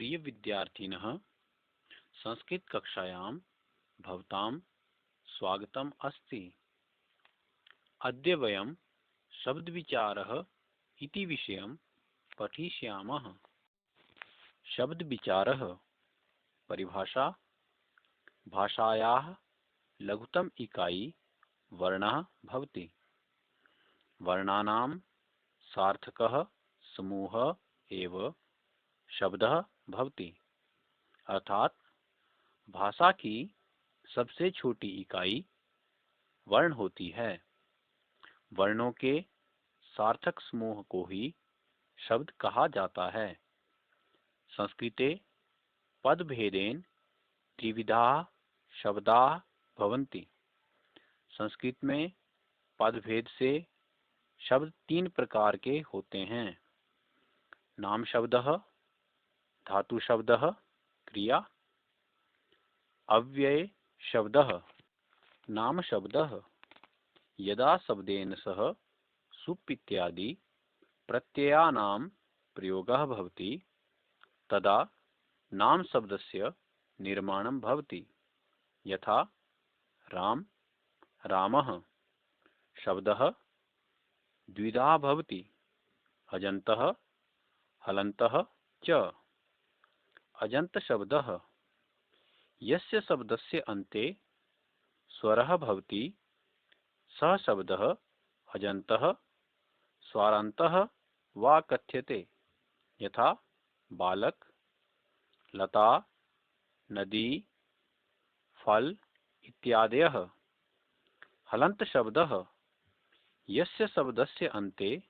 प्रिय विद्यार्थिनः, संस्कृतकक्षायां भवतां स्वागतम् अस्ति। अद्य वयं शब्दविचारः इति विषयं पठिष्यामः। शब्दविचारः परिभाषा भाषायाः लघुतम इकाई वर्णः भवति। वर्णानां सार्थकः समूहः एव शब्दः भवति। अर्थात भाषा की सबसे छोटी इकाई वर्ण होती है। वर्णों के सार्थक समूह को ही शब्द कहा जाता है। संस्कृते पदभेदेन त्रिविधाः शब्दाः भवन्ति। संस्कृत में पदभेद से शब्द तीन प्रकार के होते हैं। नाम शब्दः, धातु शब्दः, क्रिया। अव्यय शब्दः। नाम शब्दः यदा शब्देन सह सुप् इत्यादि प्रत्ययानां प्रयोगः भवति तदा नाम शब्दस्य निर्माणं भवति। यथा राम, रामः। शब्दः द्विधा भवति, अजन्तः, हलन्तः च। अजन्त शब्दः यस्य शब्दस्य अन्ते स्वरः भवति सः शब्दः अजन्तः स्वारान्तः वा कथ्यते। यथा बालक, लता, नदी, फल इत्यादयः। हलन्त शब्दः यस्य शब्दस्य अन्ते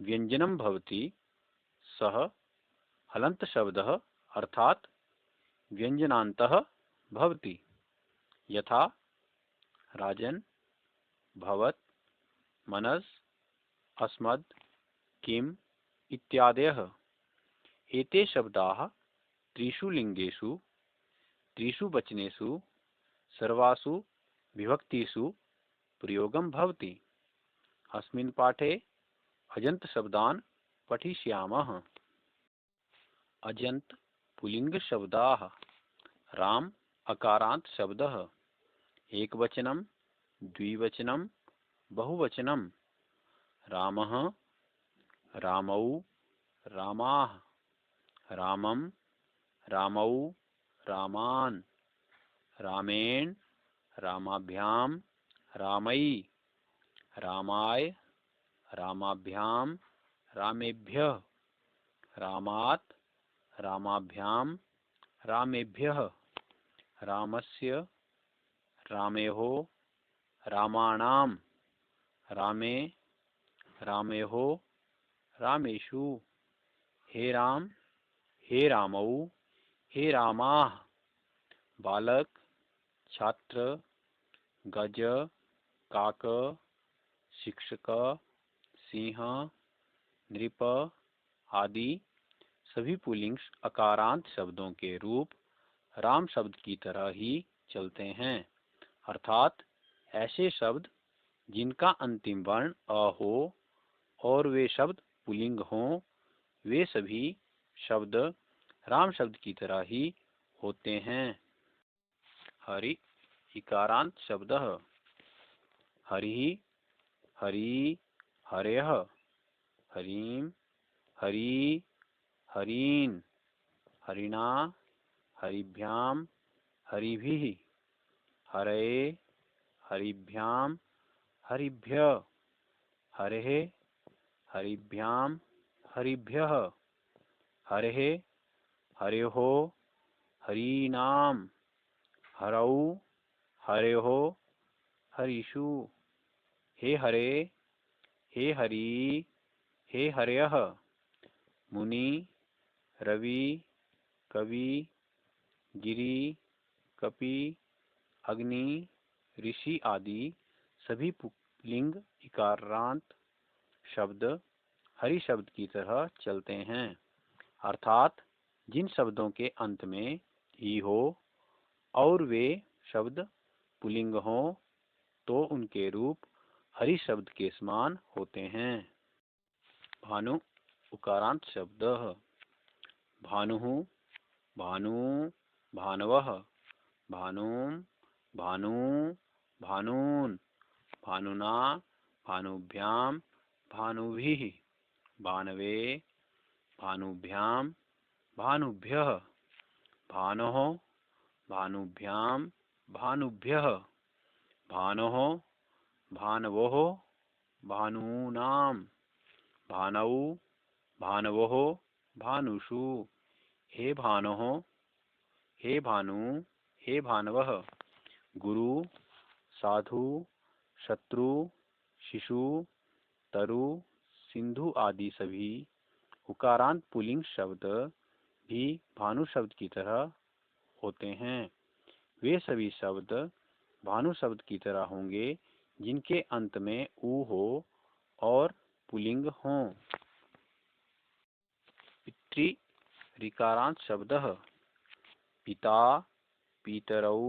व्यञ्जनं भवति सः हलन्त शब्दः अर्थात व्यञ्जनान्तः भवति। यथा राजन्, भवत्, मनस्, अस्मद्, किम् इत्यादयः। एते शब्दाः त्रिषु लिङ्गेषु, त्रिषु वचनेषु, सर्वासु विभक्तिषु प्रयोगं भवति। अस्मिन् पाठे अजन्त शब्दान् पठिष्यामः। अजन्त पुल्लिंग शब्दाः। राम अकारांत शब्दः। एकवचनं, द्विवचनं, बहुवचनं। रामः, रामौ, रामाः। रामं, रामौ, रामान्। रामेण, रामाभ्यां, रामैः। रामाय, रामाभ्यां, रामेभ्यः। रामात्, रामाभ्यां, रामेभ्यः। रामस्य, रामयोः, रामाणां। रामे, रामयोः, रामेषु। हे राम, हे रामौ, हे रामाः। बालक, छात्र, गज, काक, शिक्षक, सिंह, नृप आदि सभी पुल्लिंग अकारांत शब्दों के रूप राम शब्द की तरह ही चलते हैं। अर्थात ऐसे शब्द जिनका अंतिम वर्ण अ हो और वे शब्द पुल्लिंग हों, वे सभी शब्द राम शब्द की तरह ही होते हैं। हरि इकारांत शब्दः। हरिः, हरि, हरयः। हरिं, हरि, हरीन्। हरिणा, हरिभ्यां, हरिभिः। हरये, हरिभ्यां, हरिभ्यः। हरेः, हरिभ्यां, हरिभ्यः। हरेः, हरयोः, हरीणां। हरौ, हरयोः, हरिषु। हे हरे, हे हरि, हे हरयः। मुनि, रवि, कवि, गिरि, कपि, अग्नि, ऋषि आदि सभी पुल्लिंग इकारांत शब्द हरि शब्द की तरह चलते हैं। अर्थात जिन शब्दों के अंत में ई हो और वे शब्द पुल्लिंग हो तो उनके रूप हरि शब्द के समान होते हैं। भानु उकारांत शब्दः। भानुः भानु भानवः भानुं भानु भानून् भानुना भानुभ्यां भानुभिः भानवे भानुभ्यां भानुभ्यः भानोः भानुभ्यां भानुभ्यः भानोः भानवोः भानूनां भानौ भानवोः भानुषु हे भानोः हे भानु हे भानवः गुरु साधु शत्रु शिशु तरु सिंधु आदि सभी उकारांत पुल्लिंग शब्द भी भानु शब्द की तरह होते हैं। वे सभी शब्द भानु शब्द की तरह होंगे जिनके अंत में ऊ हो और पुल्लिंग हों। पितृ ऋकारांत शब्दः पिता पितरौ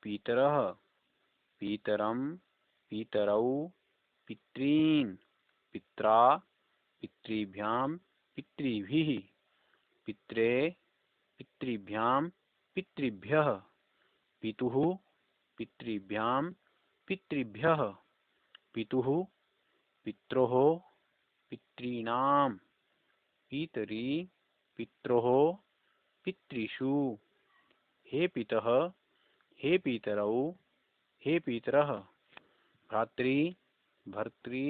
पितरः पितरं पितरौ पितॄन् पित्रा पितृभ्यां पितृभिः पित्रे पितृभ्यां पितृभ्यः पितुः पितृभ्यां पितृभ्यः पितुः पित्रोः पितॄणां पितरी पित्रोः पितृषु हे पितः हे पितरौ हे पितरः भ्रातृ भर्तृ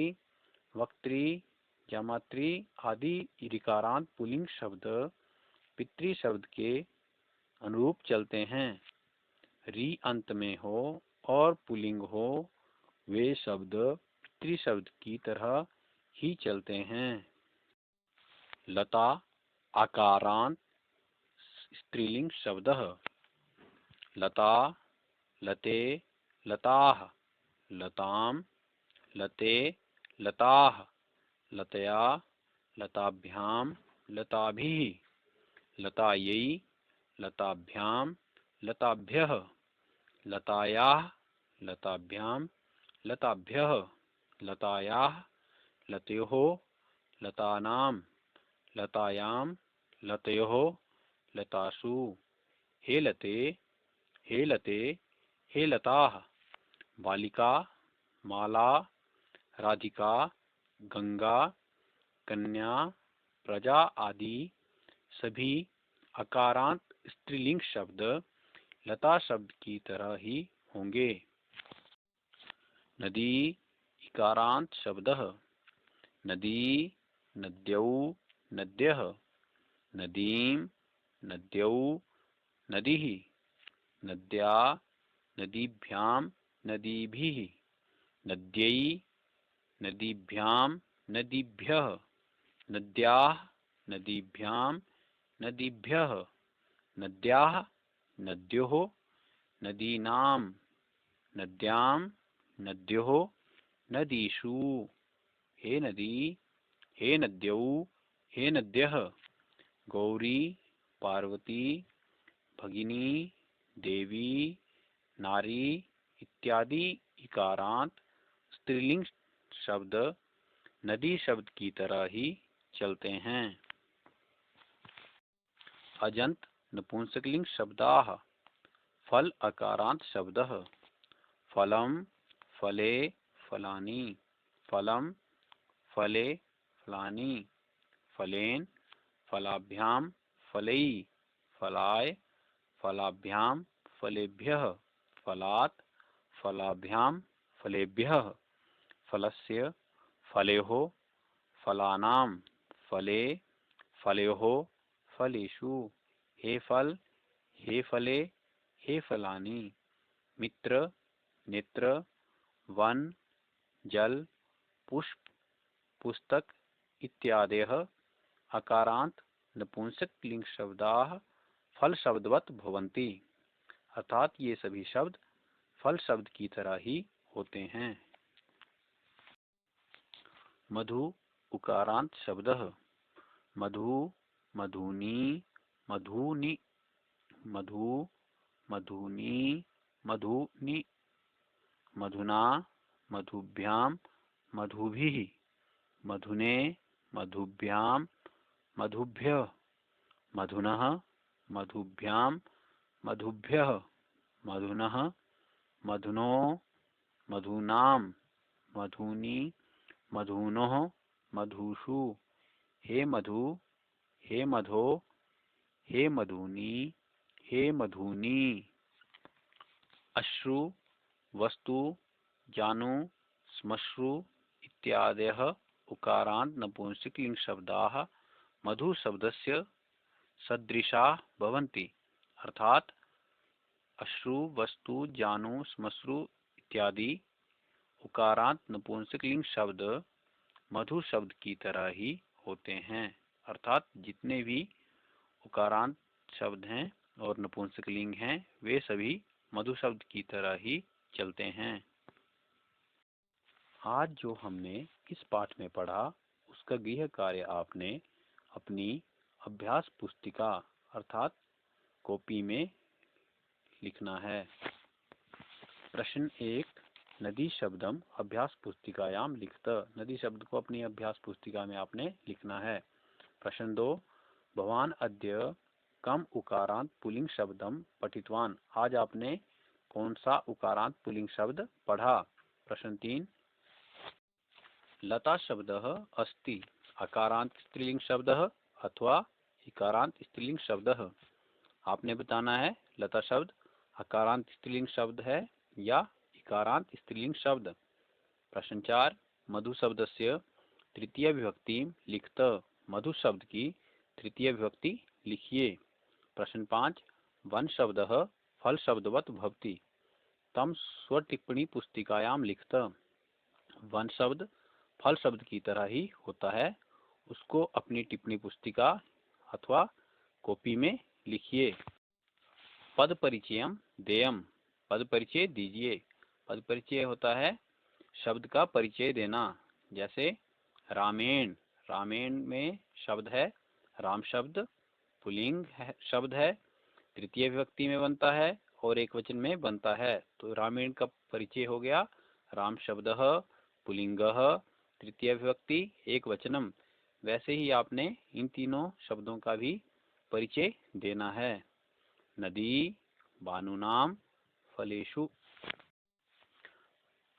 वक्तृ जामातृ आदि ऋकारांत पुल्लिंग शब्द पितृ शब्द के अनुरूप चलते हैं। री अंत में हो और पुल्लिंग हो वे शब्द पितृ शब्द की तरह ही चलते हैं। लता आकारांत स्त्रीलिंग शब्दः लता लते लताः लतां लते लताः लतया लताभ्यां लताभिः लतायै लताभ्यां लताभ्यः लतायाः लताभ्यां लताभ्यः लतायाः लतयोः लतानां लतायां लतयोः लतासु हे लते हे लते हे लताः बालिका माला राधिका गंगा कन्या प्रजा आदि सभी अकारांत स्त्रीलिंग शब्द लता शब्द की तरह ही होंगे। नदी इकारांत शब्दः नदी नद्यौ नद्यः नदीं नद्यौ नदीः नद्या नदीभ्यां नदीभिः नद्यै नदीभ्यां नदीभ्यः नद्याः नदीभ्यां नदीभ्यः नद्याः नद्योः नदीनां नद्यां नद्योः नदीषु हे नदी हे नद्यौ हे नद्यः गौरी पार्वती भगिनी देवी नारी इत्यादि इकारांत स्त्रीलिंग शब्द नदी शब्द की तरह ही चलते हैं। अजंत नपुंसकलिंग शब्दाः फल अकारांत शब्दः फलम फले फलानि फलम फले फलानि फलेन फलाभ्यां फलैः फलाय फलाभ्यां फलेभ्यः फलात् फलाभ्यां फलेभ्यः फलस्य फलेः फलानां फले फलयोः फलेषु हे फल हे फले हे फलानि मित्र नेत्र वन जल पुष्प पुस्तक इत्यादयः अकारांत नपुंसकलिंग शब्दाः फल शब्दवत् भवन्ति अर्थात ये सभी शब्द फल शब्द की तरह ही होते हैं। मधु उकारांत शब्दः मधु मधुनी मधुनि मधु मधुनी मधुनि मधुना मधुभ्यां मधुभिः मधुने मधुभ्यां मधुभ्यः मधुनः, मधुभ्यां, मधुभ्यः, मधुनः, मधुनो, मधूनां, मधूनि, मधूनोः, मधुषु। हे मधु, हे मधो, हे मधूनि, हे मधूनि। अश्रु, वस्तु, जानु, श्मश्रु इत्यादयः उकारान्त नपुंसकलिङ्ग शब्दाः मधु शब्दस्य सदृशाः भवन्ति। अर्थात अश्रु, वस्तु, जानु, श्मश्रु इत्यादि उकारांत नपुंसकलिंग शब्द मधु शब्द की तरह ही होते हैं। अर्थात जितने भी उकारांत शब्द हैं और नपुंसकलिंग हैं वे सभी मधु शब्द की तरह ही चलते हैं। आज जो हमने इस पाठ में पढ़ा उसका गृह कार्य आपने अपनी अभ्यास पुस्तिका अर्थात कॉपी में लिखना है। प्रश्न 1, नदी शब्दम अभ्यास पुस्तिकायाम लिखत। नदी शब्द को अपनी अभ्यास पुस्तिका में आपने लिखना है। प्रश्न 2, भवान अद्य कम उकारांत पुल्लिंग शब्दम पठितवान। आज आपने कौन सा उकारांत पुल्लिंग शब्द पढ़ा। प्रश्न 3, लता शब्दः अस्ति अकारांत स्त्रीलिंग शब्दः अथवा इकारांत स्त्रीलिंग शब्दः। आपने बताना है लता शब्द अकारांत स्त्रीलिंग शब्द है या इकारांत स्त्रीलिंग शब्द। प्रश्न 4, मधु शब्दस्य तृतीय विभक्ति लिखत। मधु शब्द की तृतीय विभक्ति लिखिए। प्रश्न 5, वन शब्दः फल शब्दवत् भवति। तम स्वटिप्पणी पुस्तिकायाम लिखत। वन शब्द फल शब्द की तरह ही होता है, उसको अपनी टिप्पणी पुस्तिका अथवा कॉपी में लिखिए। पद परिचयम देयम। पद परिचय दीजिए। पद परिचय होता है शब्द का परिचय देना। जैसे रामेण, रामेण में शब्द है राम शब्द, पुल्लिंग शब्द है, तृतीय विभक्ति में बनता है और एक वचन में बनता है। तो रामेण का परिचय हो गया राम शब्दः पुल्लिंगः तृतीय विभक्ति एक वचनम। वैसे ही आपने इन तीनों शब्दों का भी परिचय देना है। नदी, बानुनाम, फलेषु।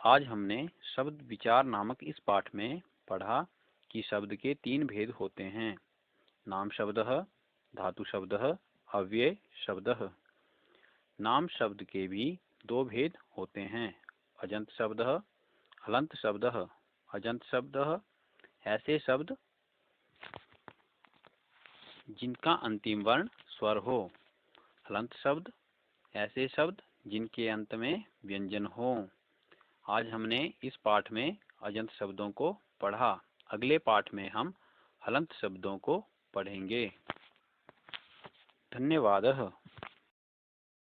आज हमने शब्द विचार नामक इस पाठ में पढ़ा कि शब्द के 3 भेद होते हैं। नाम शब्दः, धातु शब्दः, अव्यय शब्दः। नाम शब्द के भी 2 भेद होते हैं, अजंत शब्दः, हलंत शब्दः। अजंत शब्दः ऐसे शब्द जिनका अंतिम वर्ण स्वर हो। हलंत शब्द ऐसे शब्द जिनके अंत में व्यंजन हो। आज हमने इस पाठ में अजंत शब्दों को पढ़ा। अगले पाठ में हम हलंत शब्दों को पढ़ेंगे। धन्यवाद।